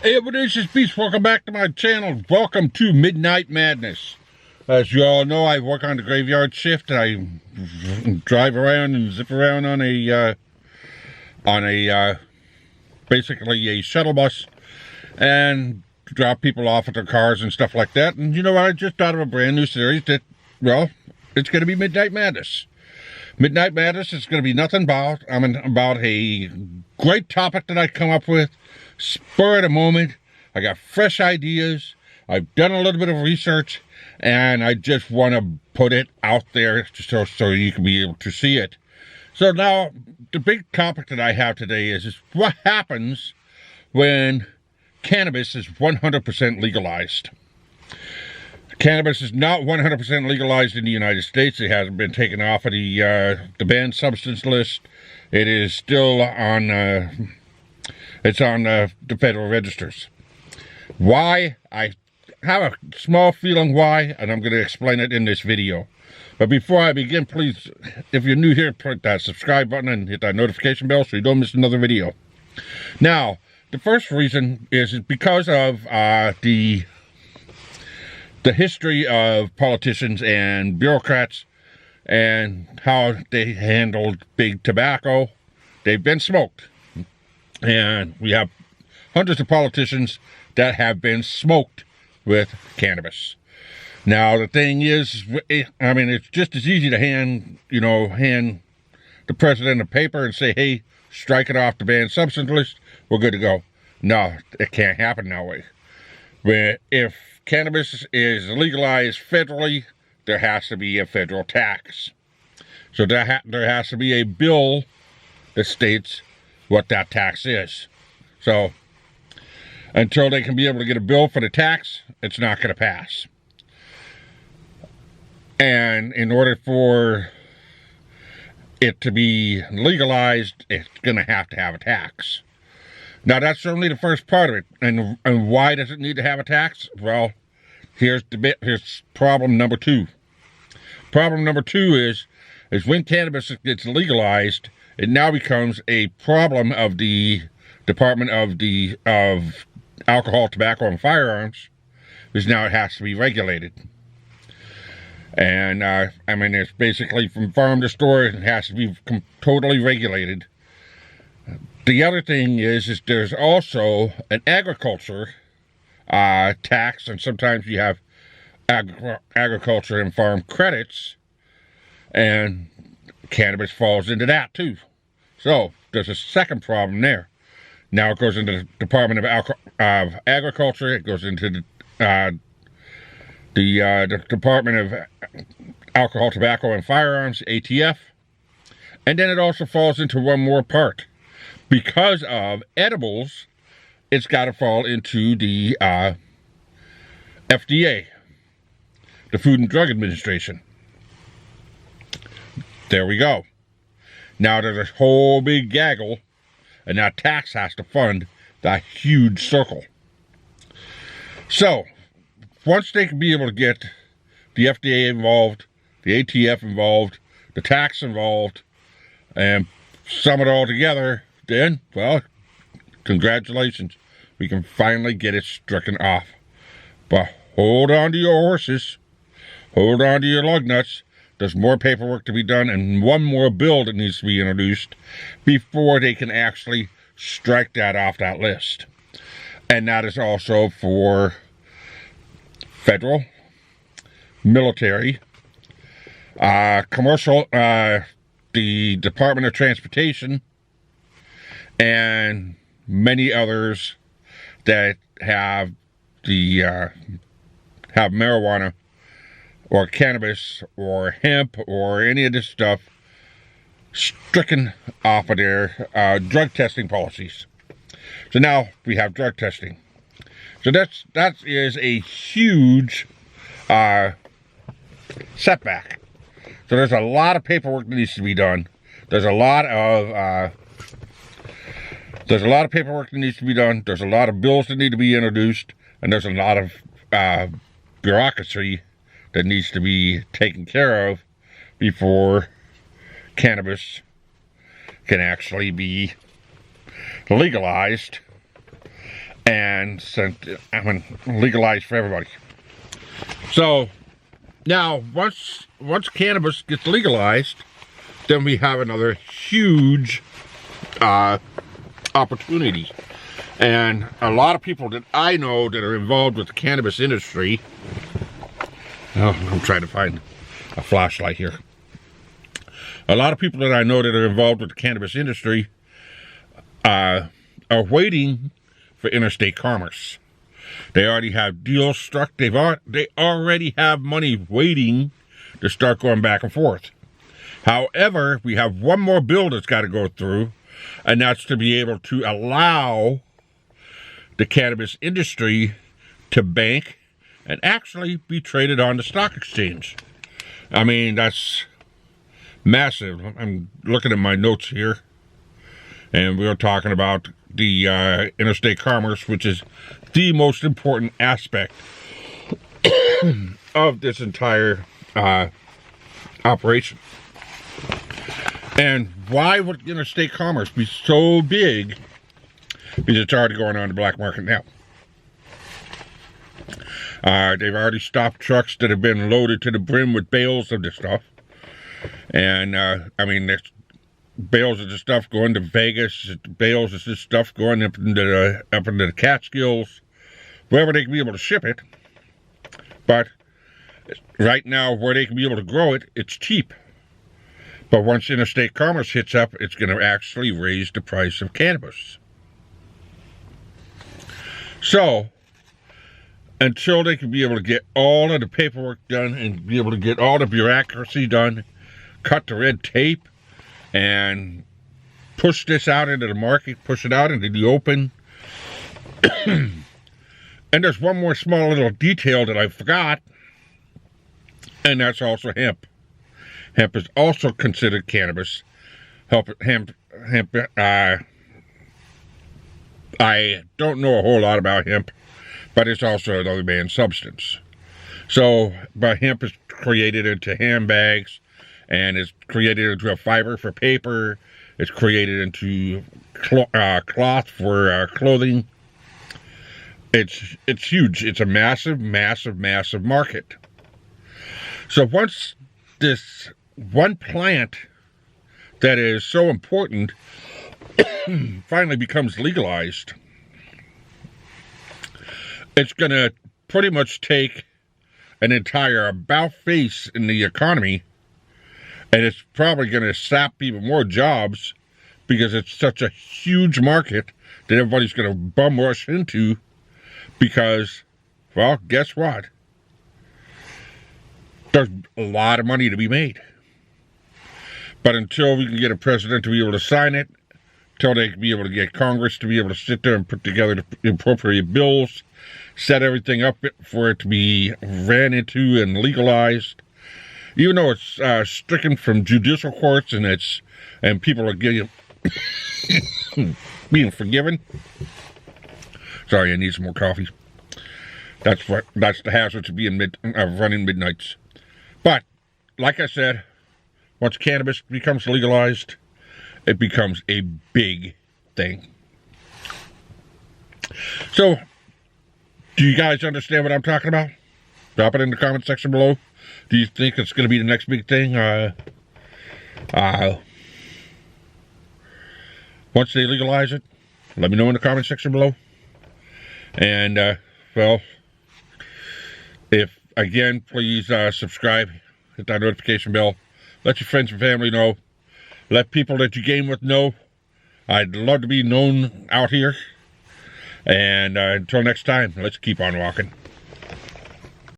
Hey, Bodacious Beast, welcome back to my channel. Welcome to Midnight Madness. As you all know, I work on the graveyard shift. I drive around and zip around on a basically a shuttle bus and drop people off at their cars and stuff like that. And you know what? I just thought of a brand new series that, well, it's going to be Midnight Madness. Midnight Madness is going to be nothing about a great topic that I come up with, spur of the moment. I got fresh ideas. I've done a little bit of research, and I just want to put it out there so you can be able to see it. So now, the big topic that I have today is what happens when cannabis is 100% legalized. Cannabis is not 100% legalized in the United States. It hasn't been taken off of the banned substance list. It is still on, it's on the federal registers. Why? I have a small feeling why, and I'm going to explain it in this video. But before I begin, please, if you're new here, click that subscribe button and hit that notification bell so you don't miss another video. Now, the first reason is because of the history of politicians and bureaucrats and how they handled big tobacco. They've been smoked. And we have hundreds of politicians that have been smoked with cannabis. Now, the thing is, I mean, it's just as easy to hand the president a paper and say, hey, strike it off the banned substance list, we're good to go. No, it can't happen that way. But if cannabis is legalized federally, there has to be a federal tax. So there has to be a bill that states what that tax is. So until they can be able to get a bill for the tax, it's not going to pass. And in order for it to be legalized, it's going to have a tax. Now, that's only the first part of it. And why does it need to have a tax? Well, here's problem number two. Problem number two is when cannabis gets legalized, it now becomes a problem of the Department of Alcohol, Tobacco, and Firearms, because now it has to be regulated. And, I mean, it's basically from farm to store, it has to be totally regulated. The other thing is there's also an agriculture tax, and sometimes you have agriculture and farm credits, and cannabis falls into that too. So there's a second problem there. Now it goes into the Department of Agriculture. It goes into the Department of Alcohol, Tobacco, and Firearms, ATF, and then it also falls into one more part. Because of edibles, it's got to fall into the FDA, the Food and Drug Administration. There we go. Now there's a whole big gaggle, and that tax has to fund that huge circle. So, once they can be able to get the FDA involved, the ATF involved, the tax involved, and sum it all together, then, well, congratulations. We can finally get it stricken off. But hold on to your horses. Hold on to your lug nuts. There's more paperwork to be done and one more bill that needs to be introduced before they can actually strike that off that list. And that is also for federal, military, commercial, the Department of Transportation, and many others that have have marijuana or cannabis or hemp or any of this stuff stricken off of their drug testing policies. So now we have drug testing. So that is a huge setback. So there's a lot of paperwork that needs to be done. There's a lot of paperwork that needs to be done. There's a lot of bills that need to be introduced, and there's a lot of bureaucracy that needs to be taken care of before cannabis can actually be legalized and legalized for everybody. So now, once cannabis gets legalized, then we have another huge opportunity. And a lot of people that I know that are involved with the cannabis industry, I'm trying to find a flashlight here. A lot of people that I know that are involved with the cannabis industry are waiting for interstate commerce. They already have deals struck. They already have money waiting to start going back and forth. However, we have one more bill that's got to go through, and that's to be able to allow the cannabis industry to bank and actually be traded on the stock exchange. I mean, that's massive. I'm looking at my notes here, and we're talking about the interstate commerce, which is the most important aspect of this entire operation. And why would interstate commerce be so big? Because it's already going on in the black market now. They've already stopped trucks that have been loaded to the brim with bales of this stuff. And, there's bales of this stuff going to Vegas, bales of this stuff going up into the Catskills, wherever they can be able to ship it. But right now, where they can be able to grow it, it's cheap. But once interstate commerce hits up, it's going to actually raise the price of cannabis. So, until they can be able to get all of the paperwork done and be able to get all the bureaucracy done, cut the red tape, and push this out into the market, push it out into the open. And there's one more small little detail that I forgot, and that's also hemp. Hemp is also considered cannabis. Hemp, I don't know a whole lot about hemp, but it's also another banned substance. So, but hemp is created into handbags, and it's created into a fiber for paper. It's created into cloth for clothing. It's huge. It's a massive, massive, massive market. So once this one plant that is so important finally becomes legalized, it's going to pretty much take an entire about face in the economy, and it's probably going to sap even more jobs because it's such a huge market that everybody's going to bum rush into because, well, guess what? There's a lot of money to be made. But until we can get a president to be able to sign it, until they can be able to get Congress to be able to sit there and put together the appropriate bills, set everything up for it to be ran into and legalized, even though it's stricken from judicial courts and people are getting being forgiven. Sorry, I need some more coffee. That's the hazards of being running midnights. But like I said, once cannabis becomes legalized, it becomes a big thing. So, do you guys understand what I'm talking about? Drop it in the comment section below. Do you think it's going to be the next big thing? Once they legalize it, let me know in the comment section below. And, well, if, again, please subscribe, hit that notification bell. Let your friends and family know. Let people that you game with know. I'd love to be known out here. And until next time, let's keep on walking.